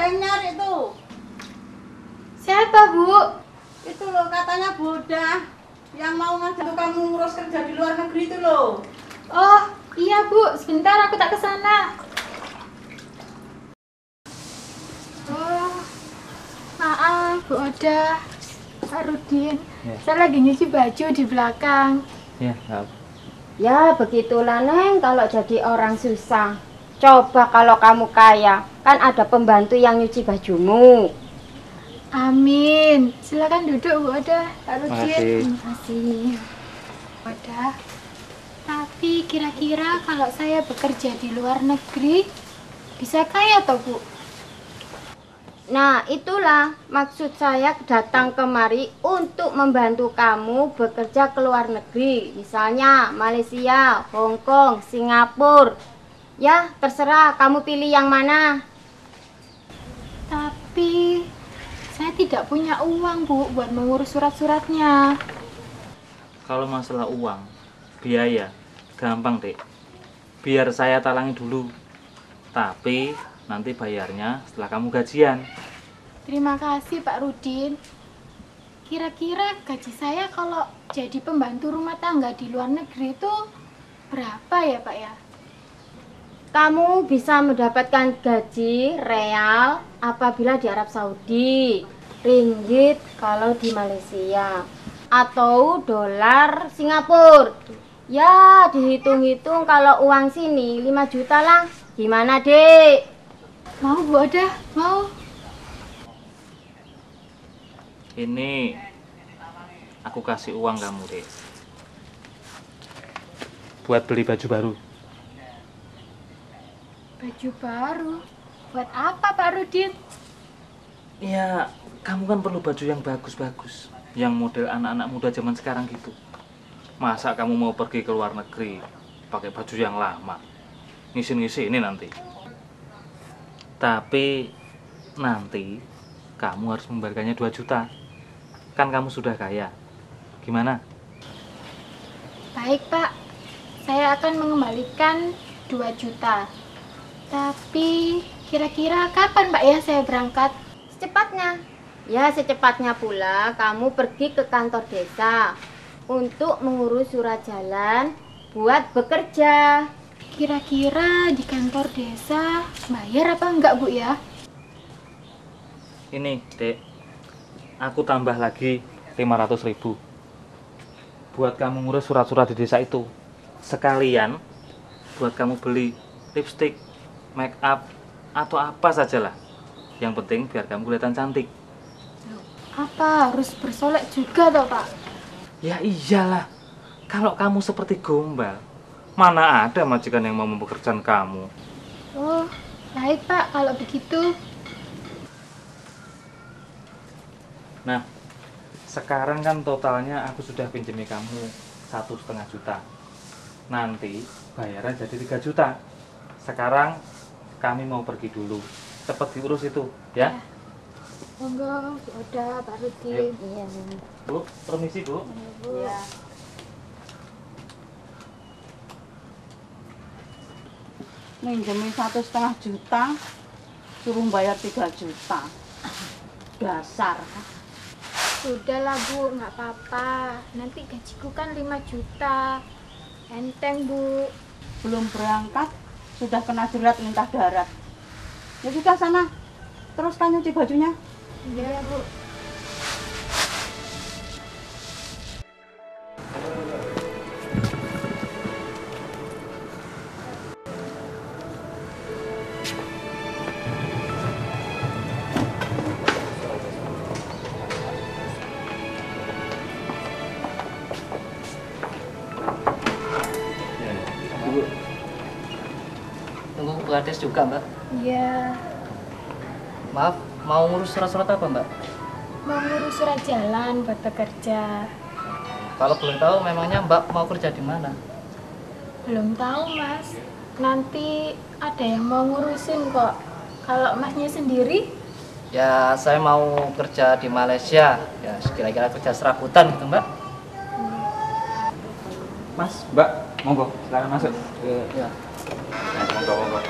yang nyari tuh. Siapa, Bu? Itu loh katanya Boda yang mau ngajak kamu ngurus kerja di luar negeri itu loh. Oh, iya, Bu. Sebentar aku tak ke sana. Oh, maaf, Bu Oda. Pak Rudin. Ya. Saya lagi nyuci baju di belakang. Ya, nggak apa. Ya begitulah Neng, kalau jadi orang susah. Coba kalau kamu kaya, kan ada pembantu yang nyuci bajumu. Amin. Silakan duduk, Bu Oda. Pak Rudin. Makasih. Terima kasih. Oda. Tapi kira-kira kalau saya bekerja di luar negeri, bisa kaya toh, Bu? Nah itulah maksud saya datang kemari untuk membantu kamu bekerja ke luar negeri. Misalnya Malaysia, Hong Kong, Singapura. Ya terserah kamu pilih yang mana. Tapi saya tidak punya uang, Bu, buat mengurus surat-suratnya. Kalau masalah uang, biaya, gampang, Dek. Biar saya talangi dulu. Tapi nanti bayarnya setelah kamu gajian. Terima kasih, Pak Rudin. Kira-kira gaji saya kalau jadi pembantu rumah tangga di luar negeri itu berapa ya, Pak ya? Kamu bisa mendapatkan gaji real apabila di Arab Saudi, ringgit kalau di Malaysia, atau dolar Singapura. Ya dihitung-hitung kalau uang sini 5 juta lah. Gimana Dek? Mau, Bu Oda? Mau? Ini aku kasih uang kamu, Dek. Buat beli baju baru. Baju baru? Buat apa, Pak Rudin? Ya, kamu kan perlu baju yang bagus-bagus. Yang model anak-anak muda zaman sekarang gitu. Masa kamu mau pergi ke luar negeri pakai baju yang lama? Ngisi-ngisi ini nanti. Tapi nanti kamu harus membayarnya 2 juta. Kan kamu sudah kaya. Gimana? Baik, Pak. Saya akan mengembalikan 2 juta. Tapi kira-kira kapan, Pak ya saya berangkat? Secepatnya. Ya secepatnya pula kamu pergi ke kantor desa untuk mengurus surat jalan buat bekerja. Kira-kira di kantor desa bayar apa enggak, Bu ya? Ini, Dek. Aku tambah lagi 500.000 buat kamu ngurus surat-surat di desa itu. Sekalian buat kamu beli lipstick, make up, atau apa sajalah. Yang penting biar kamu kelihatan cantik. Apa harus bersolek juga toh, Pak? Ya iyalah. Kalau kamu seperti gombal, mana ada majikan yang mau mempekerjakan kamu. Oh, baik, Pak, kalau begitu. Nah, sekarang kan totalnya aku sudah pinjami kamu 1,5 juta. Nanti bayaran jadi 3 juta. Sekarang kami mau pergi dulu. Cepat diurus itu, ya. Monggo, Bu Oda, Pak Rudin. Iya. Bu, permisi, Bu. Ya. Minjemin 1,5 juta, suruh bayar 3 juta. Dasar. Sudahlah, Bu, nggak apa-apa. Nanti gajiku kan 5 juta. Enteng, Bu. Belum berangkat sudah kena jerat minta darat. Ya sudah sana. Teruskan nyuci bajunya. Iya, Bu. Ibu, tunggu Bu Kades juga, Mbak. Iya. Maaf, mau ngurus surat-surat apa, Mbak? Mau ngurus surat jalan buat bekerja. Kalau boleh tahu, memangnya Mbak mau kerja di mana? Belum tahu, Mas. Nanti ada yang mau ngurusin kok. Kalau Masnya sendiri? Ya, saya mau kerja di Malaysia. Ya, kira-kira kerja serabutan gitu, Mbak. Mas, Mbak, monggo, silakan masuk. Ya. Monggo.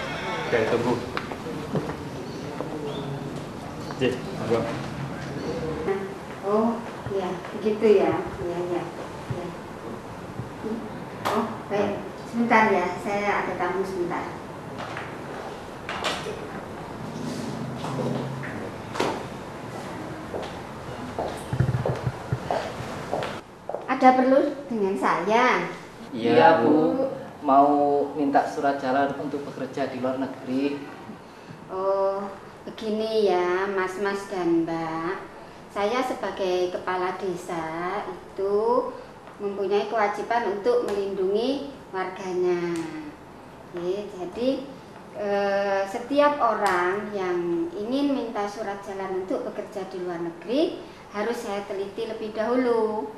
Oke, tunggu. Jih, monggo. Oh, ya, begitu ya. Iya, iya. Ya. Oh, baik. Sebentar ya, saya ada tamu sebentar. Ada perlu dengan saya? Iya Bu, mau minta surat jalan untuk bekerja di luar negeri. Oh, begini ya, Mas-mas dan Mbak. Saya sebagai kepala desa itu mempunyai kewajiban untuk melindungi warganya. Oke, jadi setiap orang yang ingin minta surat jalan untuk bekerja di luar negeri harus saya teliti lebih dahulu.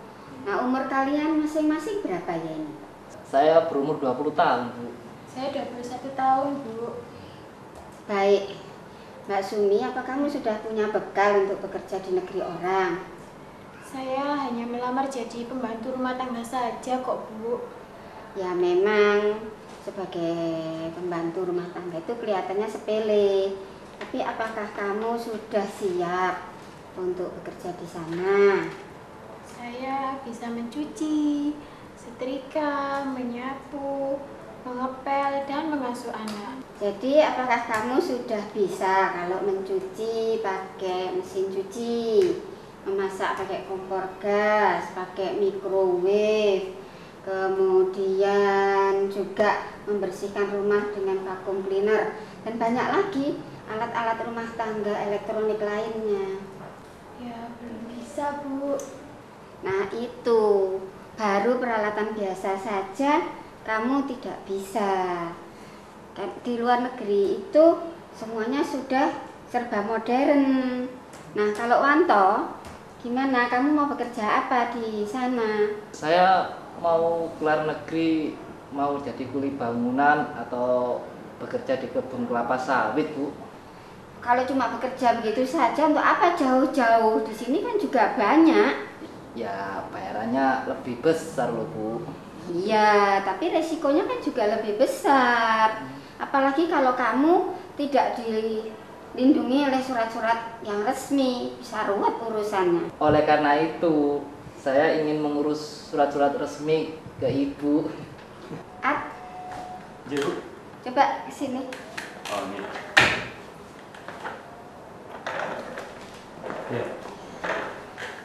Nah, umur kalian masing-masing berapa ya ini? Saya berumur 20 tahun Bu. Saya 21 tahun, Bu. Baik, Mbak Sumi, apa kamu sudah punya bekal untuk bekerja di negeri orang? Saya hanya melamar jadi pembantu rumah tangga saja kok, Bu. Ya memang sebagai pembantu rumah tangga itu kelihatannya sepele. Tapi apakah kamu sudah siap untuk bekerja di sana? Saya bisa mencuci, setrika, menyapu, mengepel, dan mengasuh anak. Jadi apakah kamu sudah bisa kalau mencuci pakai mesin cuci, memasak pakai kompor gas, pakai microwave, kemudian juga membersihkan rumah dengan vacuum cleaner, dan banyak lagi alat-alat rumah tangga elektronik lainnya. Ya, belum bisa, Bu. Nah itu baru peralatan biasa saja kamu tidak bisa. Di luar negeri itu semuanya sudah serba modern. Nah kalau Wanto, gimana, kamu mau bekerja apa di sana? Saya mau keluar negeri, mau jadi kuli bangunan atau bekerja di kebun kelapa sawit Bu. Kalau cuma bekerja begitu saja, untuk apa jauh-jauh? Di sini kan juga banyak. Ya bayarannya lebih besar loh Bu. Iya, tapi resikonya kan juga lebih besar. Apalagi kalau kamu tidak dilindungi oleh surat-surat yang resmi, bisa ruwet urusannya. Oleh karena itu, saya ingin mengurus surat-surat resmi ke Ibu. At, Jih, Bu. coba kesini. Oh, ini. Ya.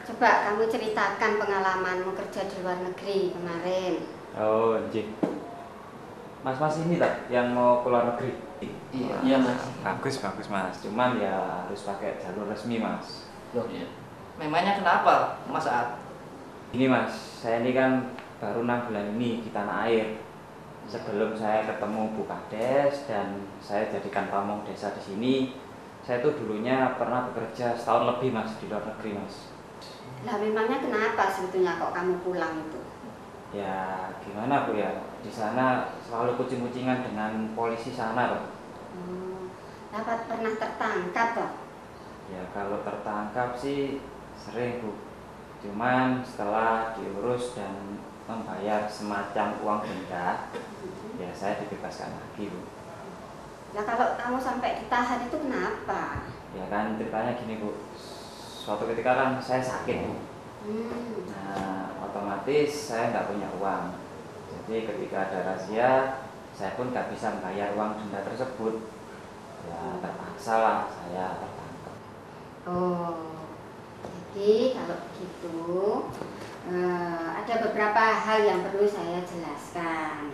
Coba kamu ceritakan pengalamanmu kerja di luar negeri kemarin. Oh, Jih. Mas-mas ini tak yang mau keluar negeri? Iya Mas. Bagus, bagus Mas. Cuman ya harus pakai jalur resmi Mas. Loh, memangnya kenapa Mas At? Ini Mas, saya ini kan baru 6 bulan ini di tanah air. Sebelum saya ketemu Bu Kades dan saya jadikan pamong desa di sini, saya tuh dulunya pernah bekerja setahun lebih Mas di luar negeri Mas. Lah memangnya kenapa sebetulnya kok kamu pulang itu? Ya gimana Bu ya, di sana selalu kucing-kucingan dengan polisi sana Pak. Dapat pernah tertangkap toh? Ya kalau tertangkap sih sering Bu. Cuman setelah diurus dan membayar semacam uang denda, ya saya dibebaskan lagi Bu. Nah kalau kamu sampai ditahan itu kenapa? Ya kan ceritanya gini Bu, suatu ketika kan saya sakit Bu. Nah otomatis saya nggak punya uang. Jadi ketika ada razia, saya pun nggak bisa membayar uang denda tersebut. Ya terpaksa lah saya tertangkap. Oh, jadi kalau begitu ada beberapa hal yang perlu saya jelaskan.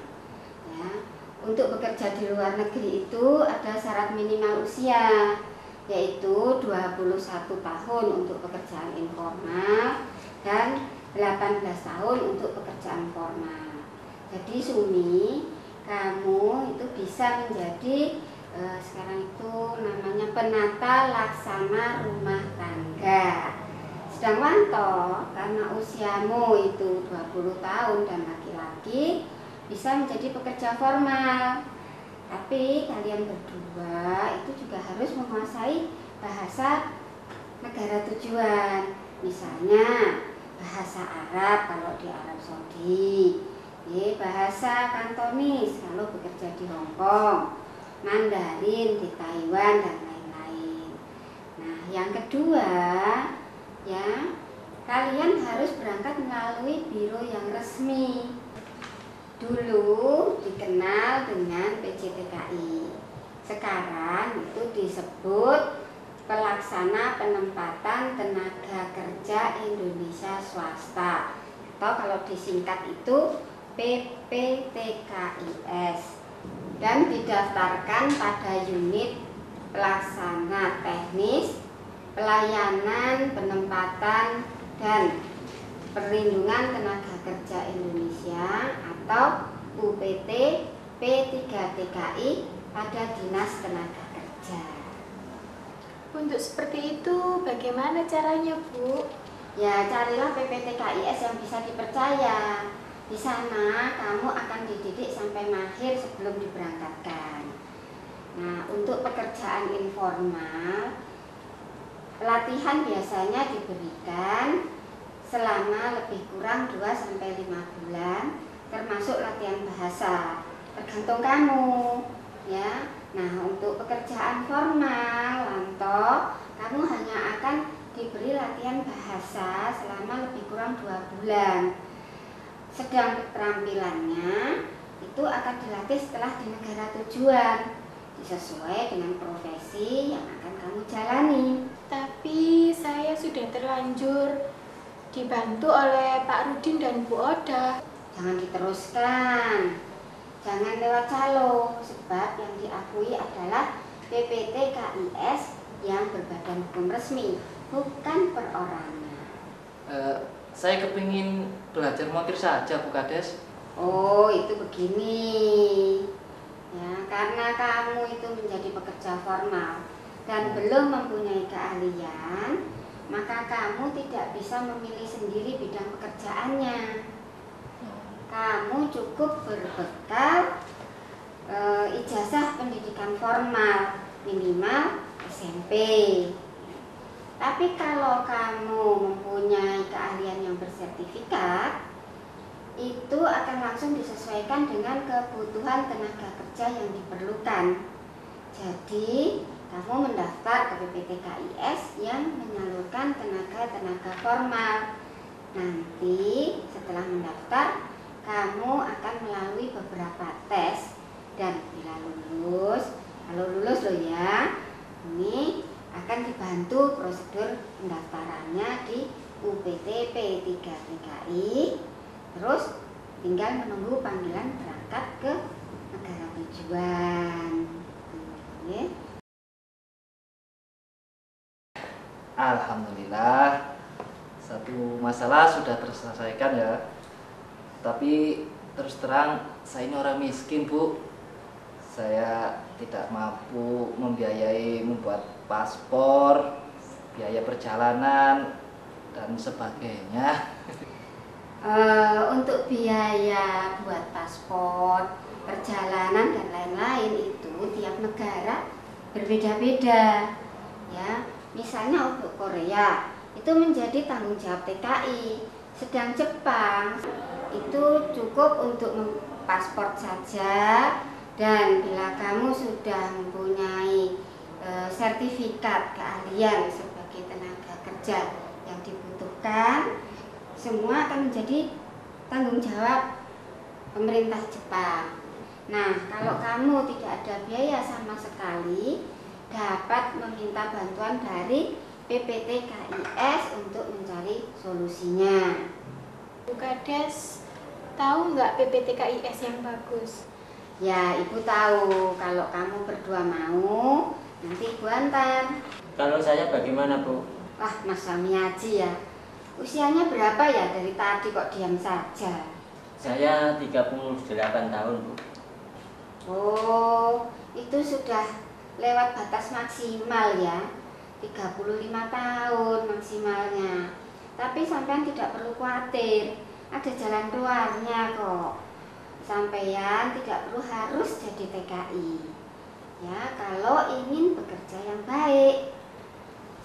Ya, untuk bekerja di luar negeri itu ada syarat minimal usia, yaitu 21 tahun untuk pekerjaan informal dan 18 tahun untuk pekerjaan formal. Jadi Sumi, kamu itu bisa menjadi sekarang itu namanya penata laksana rumah tangga. Sedang Wanto, karena usiamu itu 20 tahun dan laki-laki, bisa menjadi pekerja formal. Tapi kalian berdua itu juga harus menguasai bahasa negara tujuan. Misalnya bahasa Arab kalau di Arab Saudi, bahasa Kantonis kalau bekerja di Hong Kong, Mandarin di Taiwan dan lain-lain. Nah yang kedua, ya, kalian harus berangkat melalui biro yang resmi. Dulu dikenal dengan PJTKI. Sekarang itu disebut Pelaksana Penempatan Tenaga Kerja Indonesia Swasta, atau kalau disingkat itu PPTKIS, dan didaftarkan pada unit pelaksana teknis, pelayanan, penempatan, dan perlindungan tenaga kerja Indonesia atau UPT P3TKI pada Dinas Tenaga Kerja. Untuk seperti itu, bagaimana caranya, Bu? Ya, carilah PPTKIS yang bisa dipercaya. Di sana kamu akan dididik sampai mahir sebelum diberangkatkan. Nah, untuk pekerjaan informal, pelatihan biasanya diberikan selama lebih kurang 2-5 bulan, termasuk latihan bahasa. Tergantung kamu, ya. Nah, untuk pekerjaan formal, Lanto, kamu hanya akan diberi latihan bahasa selama lebih kurang 2 bulan. Sedang keterampilannya itu akan dilatih setelah di negara tujuan, sesuai dengan profesi yang akan kamu jalani. Tapi saya sudah terlanjur dibantu oleh Pak Rudin dan Bu Oda. Jangan diteruskan, jangan lewat calo, sebab yang diakui adalah PPTKIS yang berbadan hukum resmi, bukan perorangan. Saya kepingin belajar montir saja, Bu Kades. Oh, itu begini. Ya, karena kamu itu menjadi pekerja formal dan belum mempunyai keahlian, maka kamu tidak bisa memilih sendiri bidang pekerjaannya. Kamu cukup berbekal ijazah pendidikan formal minimal SMP. Tapi kalau kamu mempunyai keahlian yang bersertifikat, itu akan langsung disesuaikan dengan kebutuhan tenaga kerja yang diperlukan. Jadi, kamu mendaftar ke PPTKIS yang menyalurkan tenaga formal. Nanti setelah mendaftar, kamu akan melalui beberapa tes, dan bila lulus, kalau lulus loh ya, ini akan dibantu prosedur pendaftarannya di UPT P3TKI. Terus tinggal menunggu panggilan berangkat ke negara tujuan. Alhamdulillah, satu masalah sudah terselesaikan ya. Tapi terus terang, saya ini orang miskin, Bu. Saya tidak mampu membiayai membuat paspor, biaya perjalanan, dan sebagainya. Untuk biaya buat paspor, perjalanan, dan lain-lain itu tiap negara berbeda-beda. Ya, misalnya untuk Korea itu menjadi tanggung jawab TKI, sedang Jepang itu cukup untuk paspor saja. Dan bila kamu sudah mempunyai sertifikat keahlian sebagai tenaga kerja yang dibutuhkan, semua akan menjadi tanggung jawab pemerintah Jepang. Nah, kalau kamu tidak ada biaya sama sekali, dapat meminta bantuan dari PPTKIS untuk mencari solusinya. Bu Kades, tahu nggak PPTKIS yang bagus? Ya, Ibu tahu. Kalau kamu berdua mau, nanti Ibu antar. Kalau saya bagaimana, Bu? Wah, Mas Samiaji ya. Usianya berapa ya dari tadi kok diam saja? Saya 38 tahun, Bu. Oh, itu sudah lewat batas maksimal ya. 35 tahun maksimalnya. Tapi sampean tidak perlu khawatir, ada jalan keluarnya kok. Sampean tidak perlu harus jadi TKI. Ya, kalau ingin bekerja yang baik.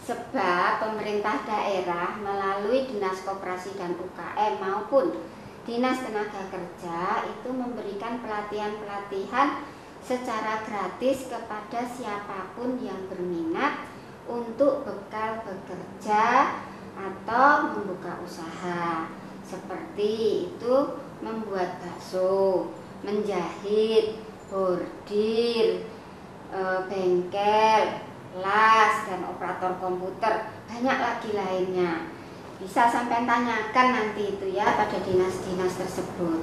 Sebab pemerintah daerah melalui Dinas Koperasi dan UKM maupun Dinas Tenaga Kerja itu memberikan pelatihan-pelatihan secara gratis kepada siapapun yang berminat untuk bekal bekerja atau membuka usaha. Seperti itu membuat bakso, menjahit, bordir, bengkel, las, dan operator komputer, banyak lagi lainnya. Bisa sampai tanyakan nanti itu ya pada dinas-dinas tersebut.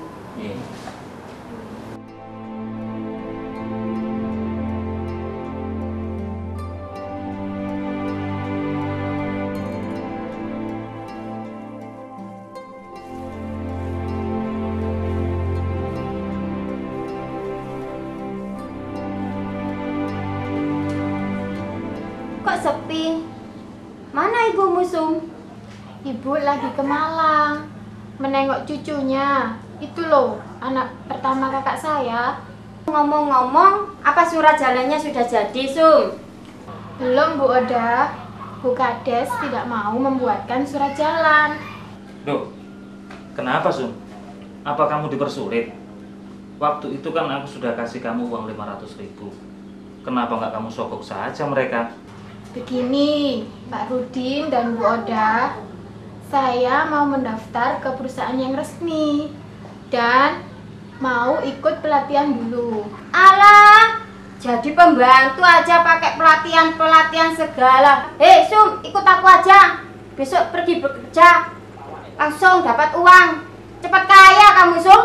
Kok sepi? Mana ibumu, Sum? Ibu lagi ke Malang menengok cucunya. Itu loh, anak pertama kakak saya. Ngomong-ngomong, apa surat jalannya sudah jadi, Sum? Belum, Bu Oda. Bu Kades tidak mau membuatkan surat jalan. Loh, kenapa Sum? Apa kamu dipersulit? Waktu itu kan aku sudah kasih kamu uang 500.000. Kenapa nggak kamu sogok saja mereka? Begini, Pak Rudin dan Bu Oda, saya mau mendaftar ke perusahaan yang resmi dan mau ikut pelatihan dulu. Alah, jadi pembantu aja pakai pelatihan segala. Hei Sum, ikut aku aja. Besok pergi bekerja, langsung dapat uang. Cepat kaya kamu, Sum.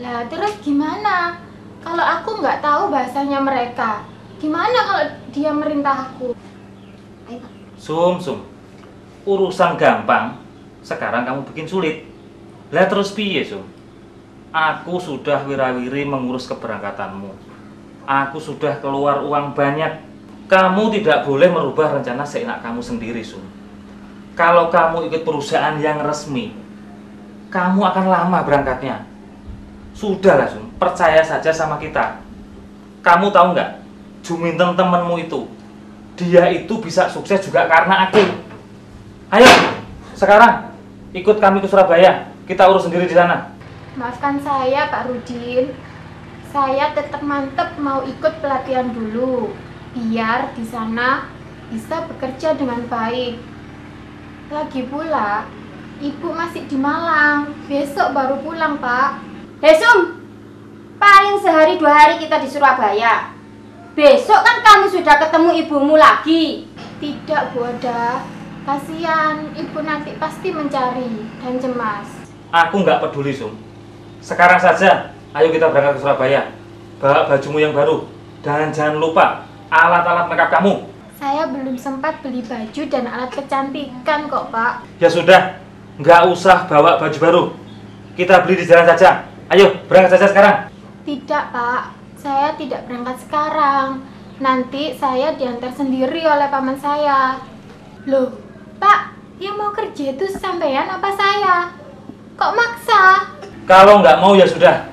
Lah terus gimana? Kalau aku nggak tahu bahasanya mereka, gimana kalau dia merintah aku? Sum, urusan gampang, sekarang kamu bikin sulit. Lah terus piye, Sum? Aku sudah wirawiri mengurus keberangkatanmu. Aku sudah keluar uang banyak. Kamu tidak boleh merubah rencana seenak kamu sendiri, Sum. Kalau kamu ikut perusahaan yang resmi, kamu akan lama berangkatnya. Sudahlah, Sum, percaya saja sama kita. Kamu tahu nggak, Juminten temanmu itu, dia itu bisa sukses juga karena aku. Ayo, sekarang ikut kami ke Surabaya. Kita urus sendiri di sana. Maafkan saya, Pak Rudin. Saya tetap mantep mau ikut pelatihan dulu, biar di sana bisa bekerja dengan baik. Lagi pula, Ibu masih di Malang. Besok baru pulang, Pak. Hei Sum, paling sehari 2 hari kita di Surabaya. Besok kan kamu sudah ketemu ibumu lagi. Tidak, Bu Oda. Kasihan, Ibu nanti pasti mencari dan cemas. Aku nggak peduli, Sum. Sekarang saja, ayo kita berangkat ke Surabaya. Bawa bajumu yang baru. Dan jangan lupa alat-alat makeup kamu. Saya belum sempat beli baju dan alat kecantikan kok, Pak. Ya sudah, nggak usah bawa baju baru. Kita beli di jalan saja. Ayo, berangkat saja sekarang. Tidak, Pak. Saya tidak berangkat sekarang. Nanti saya diantar sendiri oleh paman saya. Loh, Pak, yang mau kerja itu sampean apa saya? Kok maksa? Kalau nggak mau ya sudah.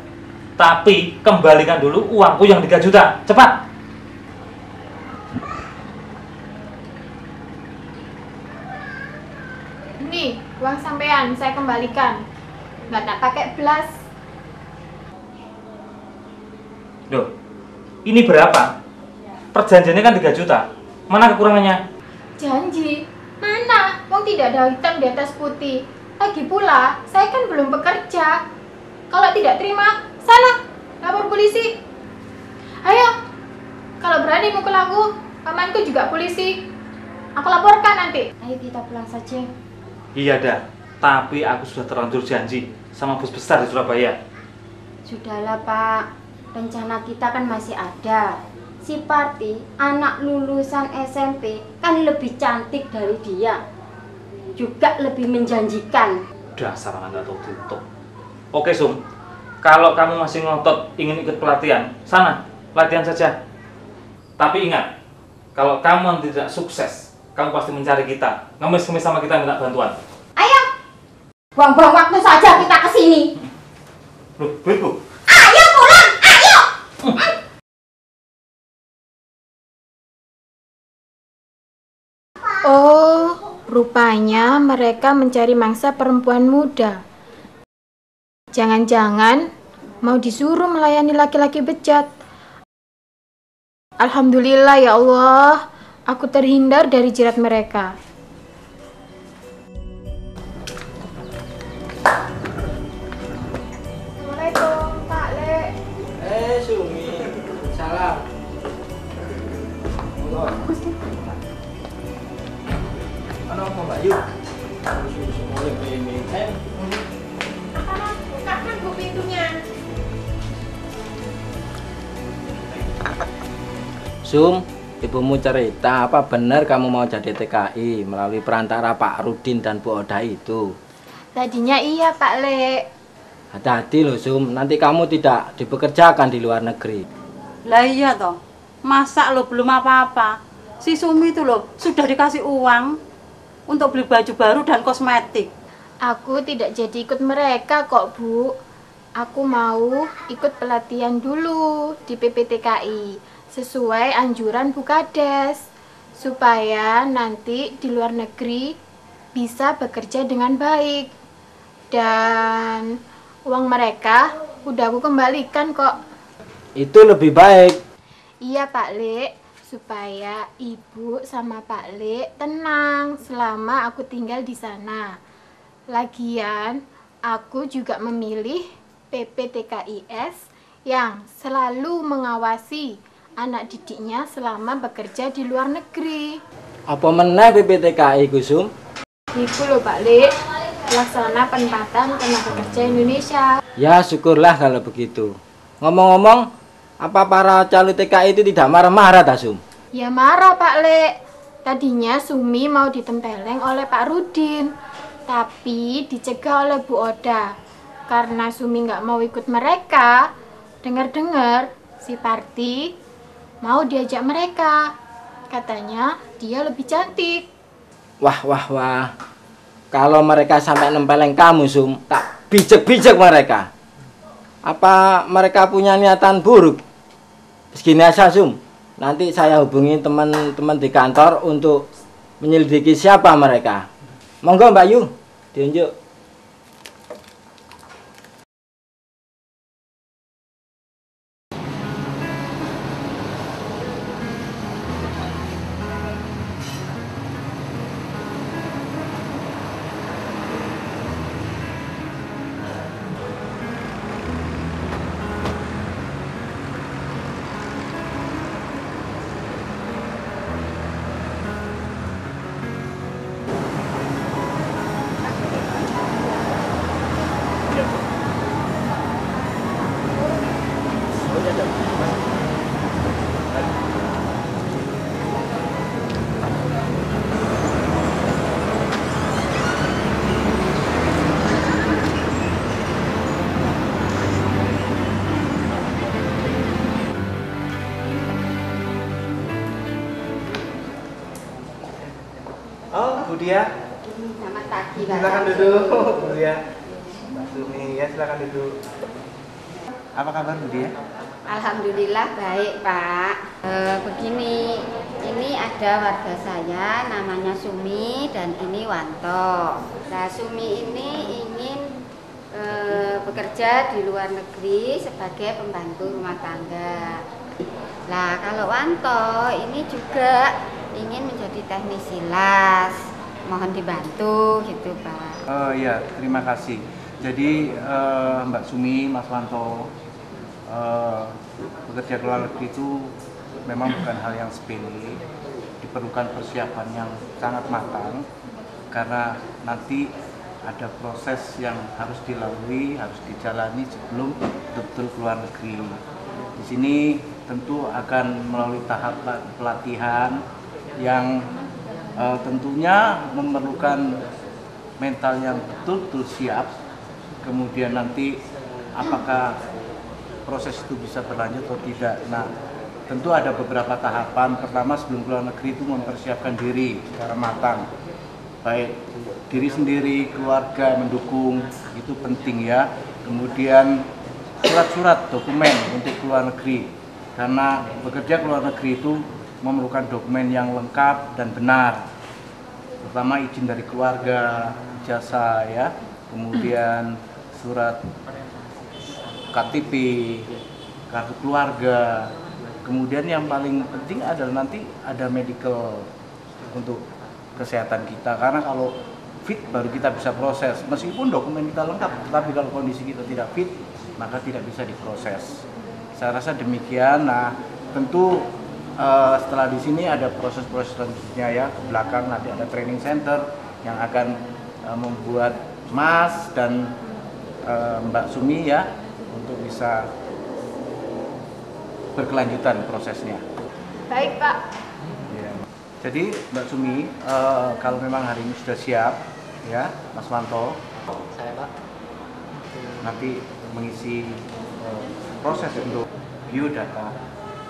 Tapi kembalikan dulu uangku yang 3 juta. Cepat. Nih, uang sampean saya kembalikan. Nggak tak pakai belas. Loh, ini berapa? Perjanjiannya kan 3 juta. Mana kekurangannya? Janji? Mana? Wong tidak ada hitam di atas putih. Lagi pula, saya kan belum bekerja. Kalau tidak terima, sana, lapor polisi. Ayo, kalau berani mukul aku, pamanku juga polisi. Aku laporkan nanti. Ayo kita pulang saja. Iya dah, tapi aku sudah terlanjur janji sama bos besar di Surabaya. Sudahlah Pak, rencana kita kan masih ada. Si Parti, anak lulusan SMP, kan lebih cantik dari dia. Juga lebih menjanjikan. Dasar anak nggak tahu tutup. Oke Sum, kalau kamu masih ngotot ingin ikut pelatihan, sana, latihan saja. Tapi ingat, kalau kamu tidak sukses, kamu pasti mencari kita, ngemis-ngemis sama kita minta bantuan. Ayo, buang-buang waktu saja kita ke sini. Loh, duitku. Ayo pulang, ayo. Oh, rupanya mereka mencari mangsa perempuan muda. Jangan-jangan mau disuruh melayani laki-laki bejat. Alhamdulillah ya Allah, aku terhindar dari jerat mereka. Assalamualaikum, Pak Le. Sumi. Salam. Ano apa Mbak Yu? Semuanya ini. Bukakan Bu pintunya. Sum, ibumu cerita apa benar kamu mau jadi TKI melalui perantara Pak Rudin dan Bu Oda itu? Tadinya iya, Pak Le. Hati-hati loh Sum, nanti kamu tidak dipekerjakan di luar negeri. Lah iya toh, masa lo belum apa-apa. Si Sumi itu loh sudah dikasih uang untuk beli baju baru dan kosmetik. Aku tidak jadi ikut mereka kok, Bu. Aku mau ikut pelatihan dulu di PPTKI sesuai anjuran Bu Kades, supaya nanti di luar negeri bisa bekerja dengan baik. Dan uang mereka udah aku kembalikan kok. Itu lebih baik. Iya Pak Le, supaya Ibu sama Pak Le tenang selama aku tinggal di sana. Lagian, aku juga memilih PPTKIS yang selalu mengawasi anak didiknya selama bekerja di luar negeri. Apa meneh PPTKI Gusum? Itu loh Pak Le, pelaksana penempatan tenaga kerja Indonesia. Ya syukurlah kalau begitu. Ngomong-ngomong, apa para calon TKI itu tidak marah-marah tak Sum? Ya marah Pak Le. Tadinya Sumi mau ditempeleng oleh Pak Rudin, tapi dicegah oleh Bu Oda. Karena Sumi nggak mau ikut mereka, dengar-dengar si Parti mau diajak mereka. Katanya dia lebih cantik. Wah, wah, wah. Kalau mereka sampai nempeleng kamu Sum, tak bijak-bijak mereka. Apa mereka punya niatan buruk? Segini aja Sum, nanti saya hubungi teman-teman di kantor untuk menyelidiki siapa mereka. Monggo Mbak Yu, diunjuk. Oh, Bu Dia. Selamat pagi, Pak. Silakan duduk, Bu Dia. Mbak Sumi, ya silakan duduk. Apa kabar Bu Dia? Alhamdulillah baik, Pak. Begini, ini ada warga saya namanya Sumi dan ini Wanto. Nah, Sumi ini ingin bekerja di luar negeri sebagai pembantu rumah tangga. Nah, kalau Wanto ini juga ingin menjadi teknisi las. Mohon dibantu gitu, Pak. Oh iya, terima kasih. Jadi Mbak Sumi, Mas Wanto, bekerja ke luar negeri itu memang bukan hal yang sepele. Diperlukan persiapan yang sangat matang karena nanti ada proses yang harus dilalui, harus dijalani sebelum betul-betul keluar negeri. Di sini tentu akan melalui tahap pelatihan yang tentunya memerlukan mental yang betul-betul siap. Kemudian nanti apakah proses itu bisa berlanjut atau tidak. Nah, tentu ada beberapa tahapan. Pertama, sebelum keluar negeri itu mempersiapkan diri secara matang. Baik diri sendiri, keluarga mendukung, itu penting ya. Kemudian surat-surat dokumen untuk keluar negeri. Karena bekerja ke luar negeri itu memerlukan dokumen yang lengkap dan benar. Pertama izin dari keluarga, ijazah ya, kemudian surat KTP, kartu keluarga, Kemudian yang paling penting adalah nanti ada medical untuk kesehatan kita, karena kalau fit baru kita bisa proses. Meskipun dokumen kita lengkap, tapi kalau kondisi kita tidak fit, maka tidak bisa diproses. Saya rasa demikian. Nah, tentu setelah di sini ada proses-proses selanjutnya ya, ke belakang nanti ada training center yang akan membuat Mas dan Mbak Sumi ya untuk bisa berkelanjutan prosesnya. Baik, Pak. Ya. Jadi Mbak Sumi, kalau memang hari ini sudah siap ya, Mas Wanto, Saya Pak. nanti mengisi proses untuk biodata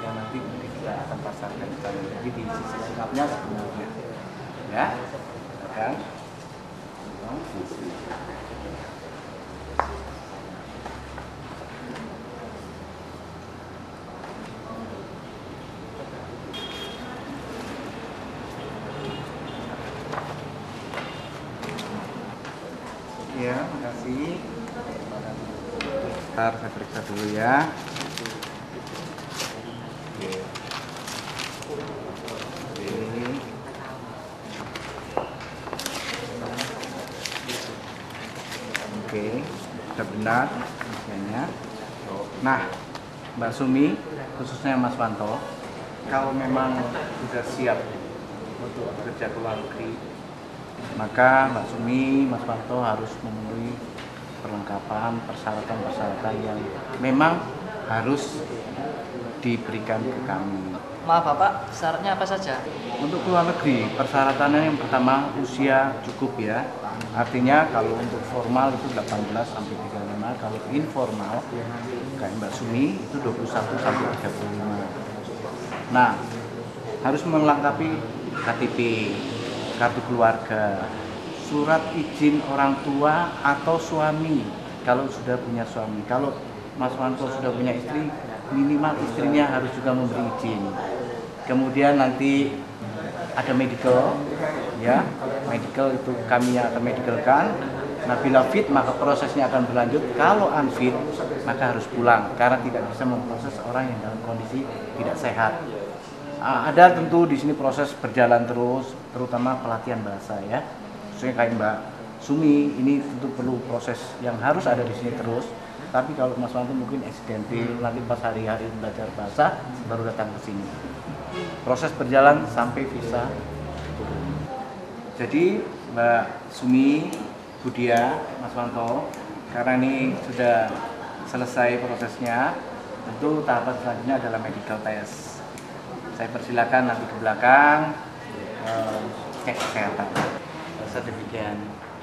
yang nanti kita akan pasarkan ke kalian. Jadi di sisi lengkapnya sebenarnya ya, kan? Ya, makasih. Bentar, saya periksa dulu ya. Oke. Oke, sudah benar usianya. Nah, Mbak Sumi, khususnya Mas Wanto, kalau memang sudah siap untuk bekerja ke luar negeri, maka Mbak Sumi, Mas Wanto harus memenuhi perlengkapan, persyaratan-persyaratan yang memang harus diberikan ke kami. Maaf Bapak, syaratnya apa saja? Untuk ke luar negeri, persyaratannya yang pertama usia cukup ya. Artinya kalau untuk formal itu 18 sampai 35, kalau informal kayak Mbak Sumi itu 21 sampai 35. Nah, harus melengkapi KTP, kartu keluarga, surat izin orang tua atau suami kalau sudah punya suami. Kalau Mas Wanto sudah punya istri, minimal istrinya harus juga memberi izin. Kemudian nanti ada medical, ya, medical itu kami yang akan medicalkan. Nah, bila fit maka prosesnya akan berlanjut. Kalau unfit maka harus pulang karena tidak bisa memproses orang yang dalam kondisi tidak sehat. Ada tentu di sini proses berjalan terus, terutama pelatihan bahasa ya. Khususnya kayak Mbak Sumi ini tentu perlu proses yang harus ada di sini terus. Tapi kalau Mas Wanto mungkin eksidentil, nanti pas hari-hari belajar bahasa baru datang ke sini. Proses berjalan sampai visa turun. Jadi Mbak Sumi, Budia, Mas Wanto, karena ini sudah selesai prosesnya, tentu tahapan selanjutnya adalah medical test. Saya persilakan nanti ke belakang cek kesehatan. Rasa demikian.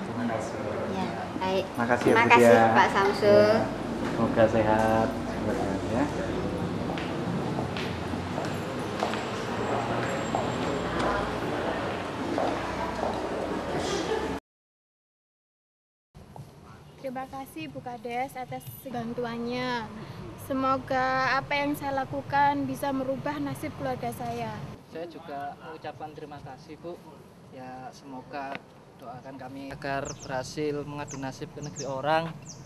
Terima kasih. Ya, baik. Makasih ya, Terima Bu kasih Dia. Pak Samsul. Ya, semoga sehat. Semoga sehat ya. Terima kasih Bu Kades atas bantuannya. Semoga apa yang saya lakukan bisa merubah nasib keluarga saya. Saya juga mengucapkan terima kasih Bu. Ya semoga doakan kami agar berhasil mengadu nasib ke negeri orang.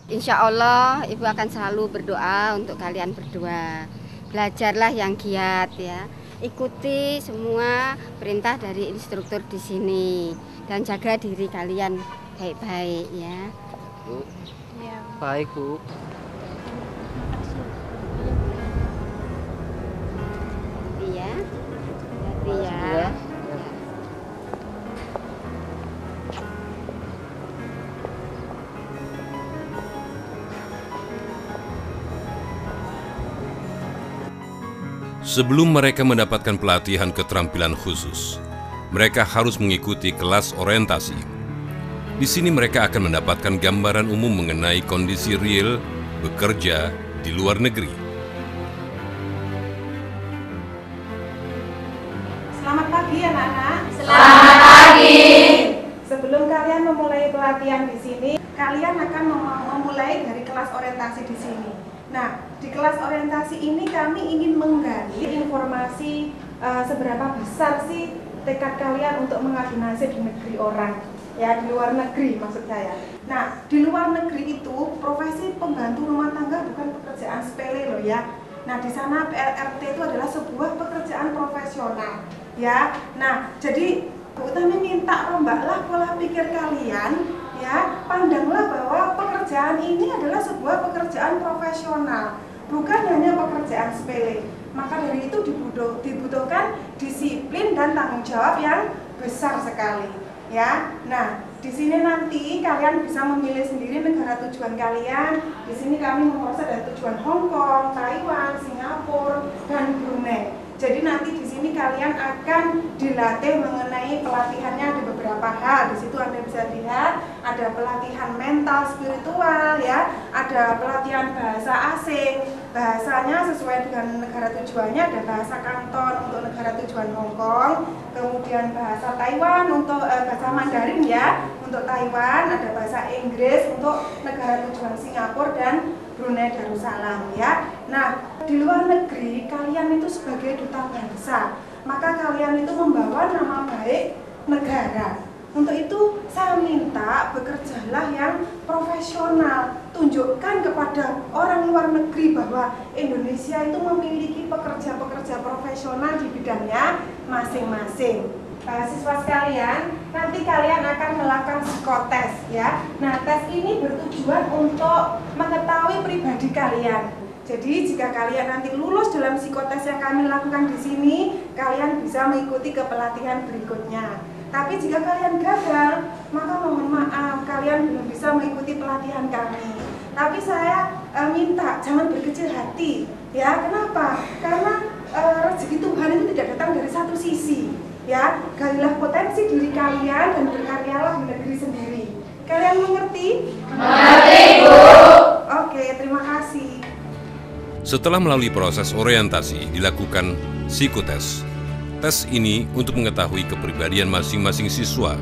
Insya Allah Ibu akan selalu berdoa untuk kalian berdua. Belajarlah yang giat ya. Ikuti semua perintah dari instruktur di sini dan jaga diri kalian baik-baik ya. Bu. Ya. Baik Bu. Iya. Iya. Sebelum mereka mendapatkan pelatihan keterampilan khusus, mereka harus mengikuti kelas orientasi. Di sini mereka akan mendapatkan gambaran umum mengenai kondisi real bekerja di luar negeri. Selamat pagi anak-anak. Selamat pagi. Sebelum kalian memulai pelatihan di sini, kalian akan memulai dari kelas orientasi di sini. Nah, di kelas orientasi ini kami ingin menggali informasi seberapa besar sih tekad kalian untuk mengadu nasib di negeri orang, ya di luar negeri maksud saya. Nah, di luar negeri itu profesi pembantu rumah tangga bukan pekerjaan sepele loh ya. Nah, di sana PLRT itu adalah sebuah pekerjaan profesional, ya. Nah, jadi Bu Utami minta rombaklah pola pikir kalian, ya. Pandanglah bahwa pekerjaan ini adalah sebuah pekerjaan profesional, bukan hanya pekerjaan sepele. Maka dari itu dibutuhkan disiplin dan tanggung jawab yang besar sekali, ya. Nah, di sini nanti kalian bisa memilih sendiri negara tujuan kalian. Di sini kami memproses ada tujuan Hong Kong, Taiwan, Singapura, dan Brunei. Jadi nanti di sini kalian akan dilatih mengenai pelatihannya ada beberapa hal. Di situ Anda bisa lihat ada pelatihan mental spiritual, ya, ada pelatihan bahasa asing, bahasanya sesuai dengan negara tujuannya, ada bahasa Kanton untuk negara tujuan Hong Kong, kemudian bahasa Taiwan untuk bahasa Mandarin, ya, untuk Taiwan, ada bahasa Inggris untuk negara tujuan Singapura dan Brunei Darussalam, ya. Nah, di luar negeri kalian itu sebagai duta bangsa, maka kalian itu membawa nama baik negara. Untuk itu saya minta bekerjalah yang profesional, tunjukkan kepada orang luar negeri bahwa Indonesia itu memiliki pekerja-pekerja profesional di bidangnya masing-masing. Siswa sekalian, nanti kalian akan melakukan psikotes, ya. Nah, tes ini bertujuan untuk mengetahui pribadi kalian. Jadi jika kalian nanti lulus dalam psikotes yang kami lakukan di sini, kalian bisa mengikuti ke pelatihan berikutnya. Tapi jika kalian gagal, maka mohon maaf, kalian belum bisa mengikuti pelatihan kami. Tapi saya minta jangan berkecil hati, ya. Kenapa? Karena rezeki Tuhan itu tidak datang dari satu sisi, ya. Galilah potensi diri kalian dan berkaryalah di negeri sendiri. Kalian mengerti? Mengerti, Bu. Oke, terima kasih. Setelah melalui proses orientasi, dilakukan psikotes. Tes ini untuk mengetahui kepribadian masing-masing siswa.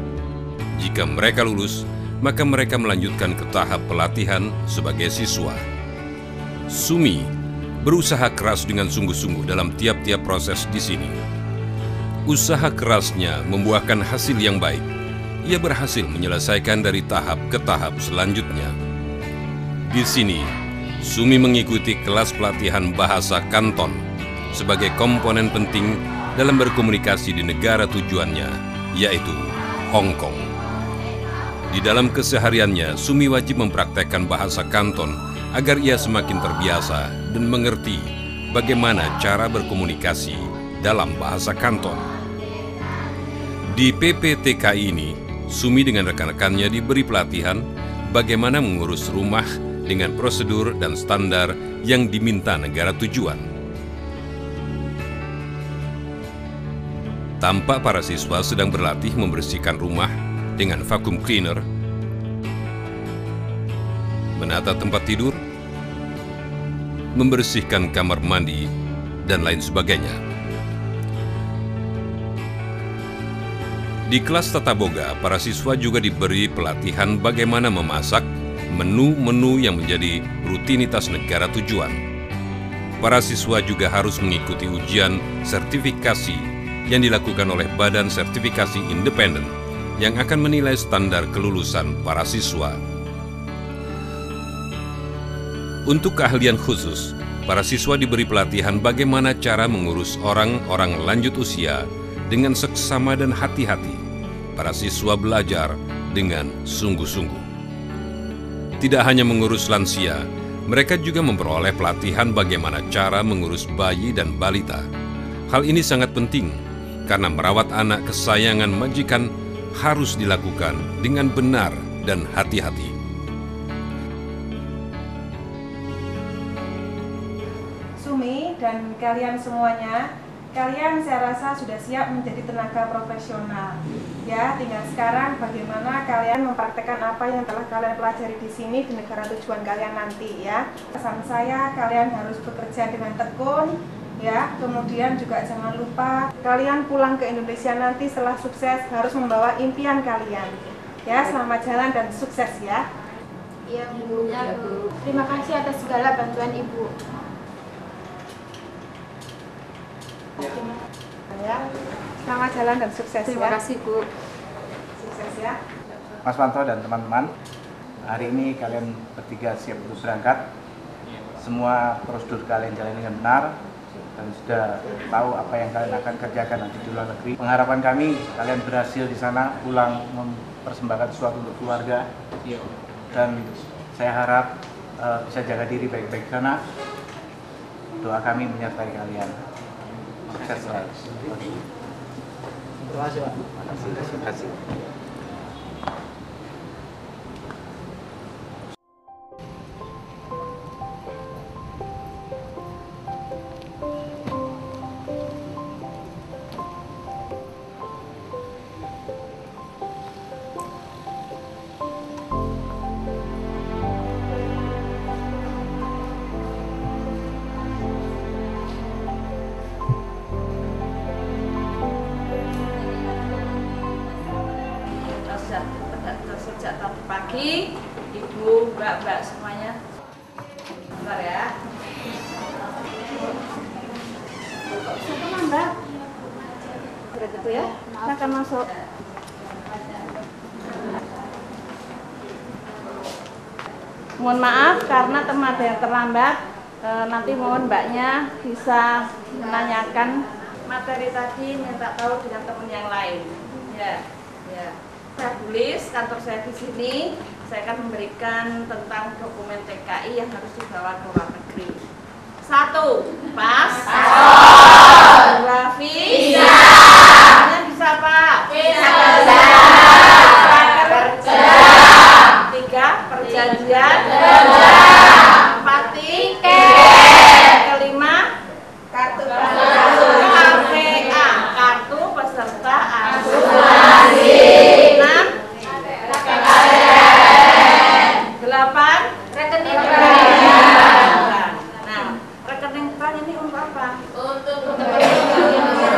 Jika mereka lulus, maka mereka melanjutkan ke tahap pelatihan sebagai siswa. Sumi berusaha keras dengan sungguh-sungguh dalam tiap-tiap proses di sini. Usaha kerasnya membuahkan hasil yang baik. Ia berhasil menyelesaikan dari tahap ke tahap selanjutnya. Di sini, Sumi mengikuti kelas pelatihan bahasa Kanton sebagai komponen penting dalam berkomunikasi di negara tujuannya, yaitu Hong Kong. Di dalam kesehariannya, Sumi wajib mempraktekkan bahasa Kanton agar ia semakin terbiasa dan mengerti bagaimana cara berkomunikasi dalam bahasa Kanton. Di PPTK ini, Sumi dengan rekan-rekannya diberi pelatihan bagaimana mengurus rumah dengan prosedur dan standar yang diminta negara tujuan. Tampak para siswa sedang berlatih membersihkan rumah dengan vacuum cleaner, menata tempat tidur, membersihkan kamar mandi, dan lain sebagainya. Di kelas Tata Boga, para siswa juga diberi pelatihan bagaimana memasak menu-menu yang menjadi rutinitas negara tujuan. Para siswa juga harus mengikuti ujian sertifikasi yang dilakukan oleh Badan Sertifikasi Independen yang akan menilai standar kelulusan para siswa. Untuk keahlian khusus, para siswa diberi pelatihan bagaimana cara mengurus orang-orang lanjut usia dengan seksama dan hati-hati. Para siswa belajar dengan sungguh-sungguh. Tidak hanya mengurus lansia, mereka juga memperoleh pelatihan bagaimana cara mengurus bayi dan balita. Hal ini sangat penting, karena merawat anak kesayangan majikan harus dilakukan dengan benar dan hati-hati. Sumi dan kalian semuanya, kalian saya rasa sudah siap menjadi tenaga profesional. Ya, tinggal sekarang bagaimana kalian mempraktekkan apa yang telah kalian pelajari di sini di negara tujuan kalian nanti, ya. Pesan saya, kalian harus bekerja dengan tekun, ya. Kemudian juga jangan lupa kalian pulang ke Indonesia nanti setelah sukses harus membawa impian kalian. Ya, selamat jalan dan sukses ya. Iya, Bu. Ya, Bu. Terima kasih atas segala bantuan Ibu. Ya. Selamat jalan dan sukses. Terima kasih, Bu. Sukses ya. Mas Wanto dan teman-teman, hari ini kalian bertiga siap untuk berangkat. semua prosedur kalian jalani dengan benar dan sudah tahu apa yang kalian akan kerjakan nanti di luar negeri. Pengharapan kami kalian berhasil di sana, pulang mempersembahkan sesuatu untuk keluarga. Dan saya harap bisa jaga diri baik-baik di sana. Doa kami menyertai kalian. Sukses selalu. Terima kasih, Pak. Terima kasih. Sejak tadi pagi, ibu, mbak semuanya. Bentar ya. Silakan mbak. Sudah gitu ya. Silakan masuk. Mohon maaf karena teman ada yang terlambat. Nanti mohon mbaknya bisa menanyakan materi tadi, minta tahu dengan teman yang lain. Ya, ya. Saya tulis kantor saya di sini. Saya akan memberikan tentang dokumen TKI yang harus dibawa ke luar negeri. 1. Paspor. 2. Visa. Bisa Pak? Bisa kerja. 3. Perjanjian kerja. 4. Tiket. 5. Kartu KPA, kartu peserta asuransi. 8 rekening bank. Nah, rekening bank ini untuk apa? Untuk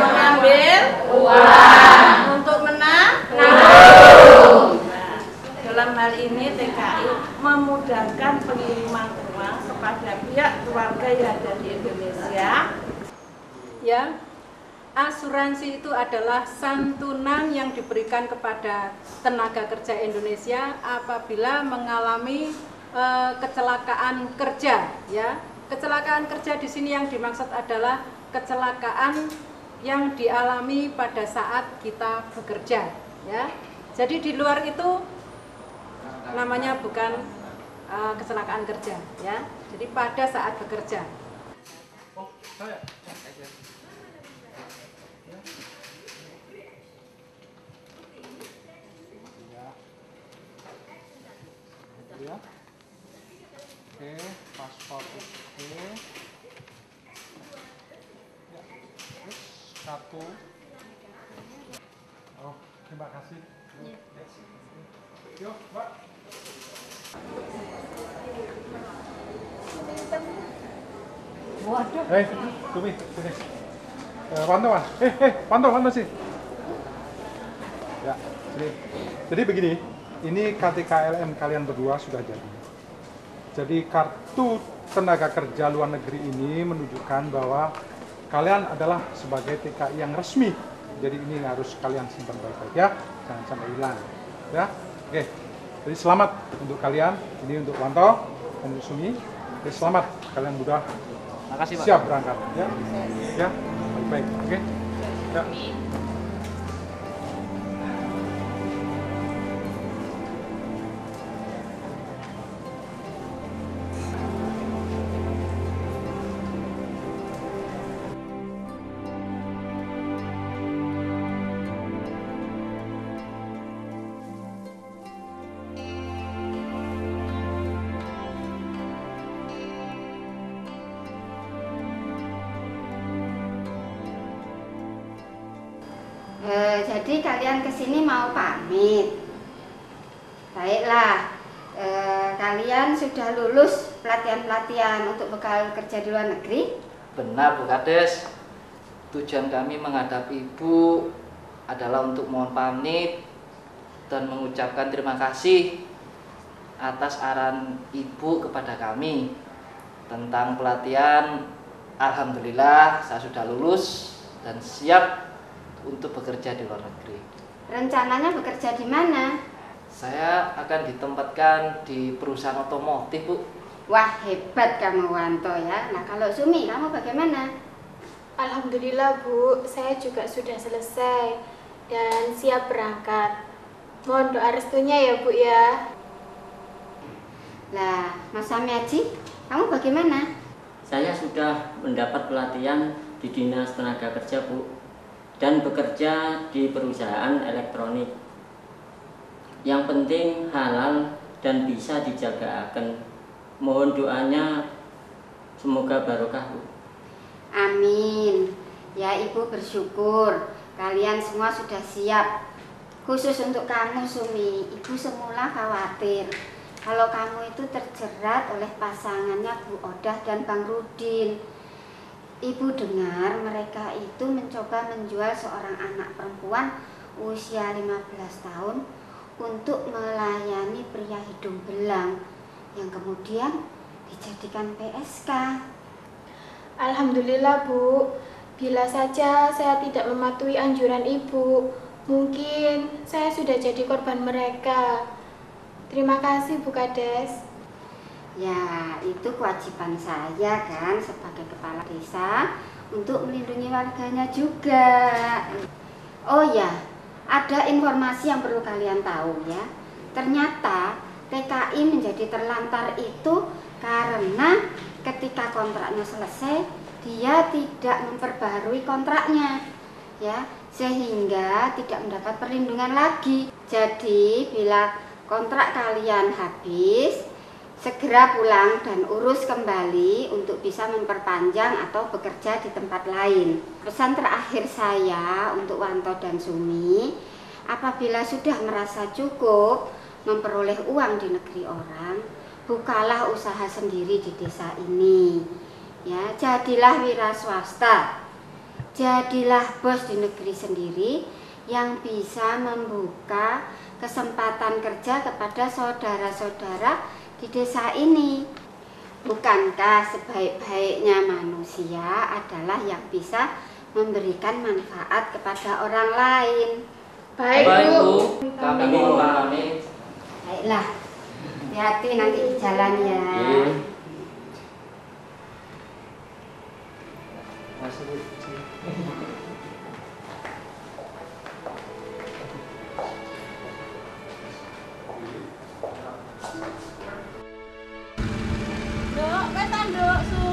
mengambil uang, untuk menabung. Nah, dalam hal ini TKI memudahkan pengiriman uang kepada pihak keluarga yang ada di Indonesia. Ya, asuransi itu adalah santunan yang diberikan kepada tenaga kerja Indonesia apabila mengalami kecelakaan kerja. Ya, kecelakaan kerja di sini yang dimaksud adalah kecelakaan yang dialami pada saat kita bekerja. Ya, jadi di luar itu namanya bukan kecelakaan kerja. Ya, jadi pada saat bekerja. Ya. Oke, paspor oke. Ya, terus kartu. Oh, terima kasih. Yuk, Mbak. Waduh. Tumi, sini. Pantau, pantau sih. Ya, sini. Jadi begini. Ini KTKLM kalian berdua sudah jadi. Jadi kartu tenaga kerja luar negeri ini menunjukkan bahwa kalian adalah sebagai TKI yang resmi. Jadi ini harus kalian simpan baik-baik ya, jangan sampai hilang. Ya, oke. Jadi selamat untuk kalian. Ini untuk Wanto dan untuk Sumi. Jadi selamat kalian sudah siap berangkat. Ya, ya, baik-baik. Oke. Ya. Jadi kalian kesini mau pamit. Baiklah, kalian sudah lulus pelatihan-pelatihan untuk bekal kerja di luar negeri? Benar Bu Kades. Tujuan kami menghadap Ibu adalah untuk mohon pamit dan mengucapkan terima kasih atas arahan Ibu kepada kami tentang pelatihan. Alhamdulillah saya sudah lulus dan siap untuk bekerja di luar negeri. Rencananya bekerja di mana? Saya akan ditempatkan di perusahaan otomotif, Bu. Wah, hebat kamu Wanto ya. Nah, kalau Sumi, kamu bagaimana? Alhamdulillah Bu, saya juga sudah selesai dan siap berangkat. Mohon doa restunya ya Bu ya. Lah, Mas Samiaji, kamu bagaimana? Saya sudah mendapat pelatihan di Dinas Tenaga Kerja, Bu, dan bekerja di perusahaan elektronik. Yang penting halal dan bisa dijaga akan. Mohon doanya, semoga barokah, Bu. Amin. Ya, Ibu bersyukur kalian semua sudah siap. Khusus untuk kamu Sumi, Ibu semula khawatir kalau kamu itu terjerat oleh pasangannya Bu Odah dan Bang Rudin. Ibu dengar mereka itu mencoba menjual seorang anak perempuan usia 15 tahun untuk melayani pria hidung belang yang kemudian dijadikan PSK. Alhamdulillah Bu, bila saja saya tidak mematuhi anjuran Ibu, mungkin saya sudah jadi korban mereka. Terima kasih Bu Kades. Ya, itu kewajiban saya kan sebagai kepala desa untuk melindungi warganya juga. Oh ya, ada informasi yang perlu kalian tahu ya. Ternyata TKI menjadi terlantar itu karena ketika kontraknya selesai dia tidak memperbaharui kontraknya ya, sehingga tidak mendapat perlindungan lagi. Jadi bila kontrak kalian habis, segera pulang dan urus kembali untuk bisa memperpanjang atau bekerja di tempat lain. Pesan terakhir saya untuk Wanto dan Sumi, apabila sudah merasa cukup memperoleh uang di negeri orang, bukalah usaha sendiri di desa ini. Ya, jadilah wira swasta. Jadilah bos di negeri sendiri yang bisa membuka kesempatan kerja kepada saudara-saudara di desa ini. Bukankah sebaik-baiknya manusia adalah yang bisa memberikan manfaat kepada orang lain? Baik Bu. Kami memahami. Baiklah, hati-hati nanti di jalan ya. Dok, pesan Dok, Su.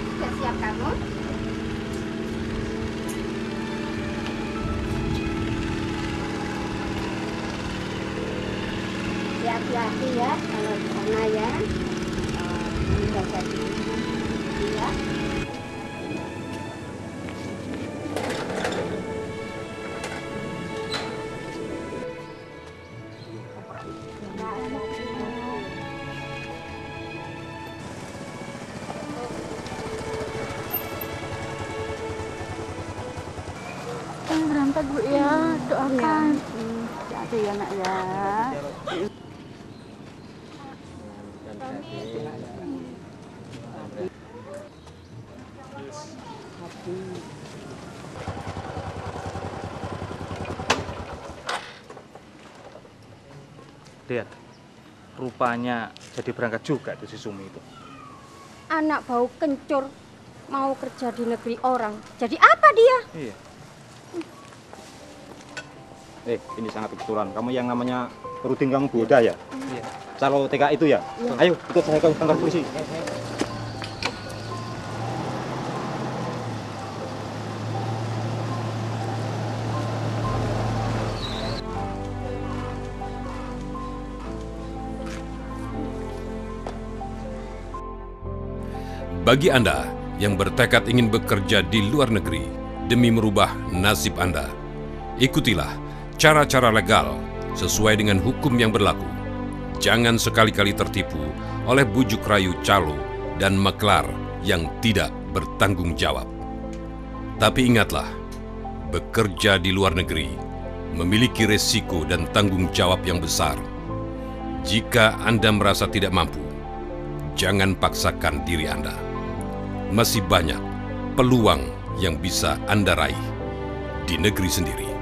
Sudah siap kamu? Hati-hati ya kalau di sana ya. Menjaga diri ya. Berangkat Bu ya, doakan. Hati ya Nak ya. Lihat, rupanya jadi berangkat juga di si Sumi itu. Anak bau kencur mau kerja di negeri orang. Jadi apa dia? Iya. Ini sangat kebetulan. Kamu yang namanya Rudin kamu Bu Odah ya? Iya. Calo TK itu ya? Iya. Ayo ikut saya ke kantor polisi. Bagi Anda yang bertekad ingin bekerja di luar negeri demi merubah nasib Anda, ikutilah cara-cara legal sesuai dengan hukum yang berlaku. Jangan sekali-kali tertipu oleh bujuk rayu calo dan maklar yang tidak bertanggung jawab. Tapi ingatlah, bekerja di luar negeri memiliki resiko dan tanggung jawab yang besar. Jika Anda merasa tidak mampu, jangan paksakan diri Anda. Masih banyak peluang yang bisa Anda raih di negeri sendiri.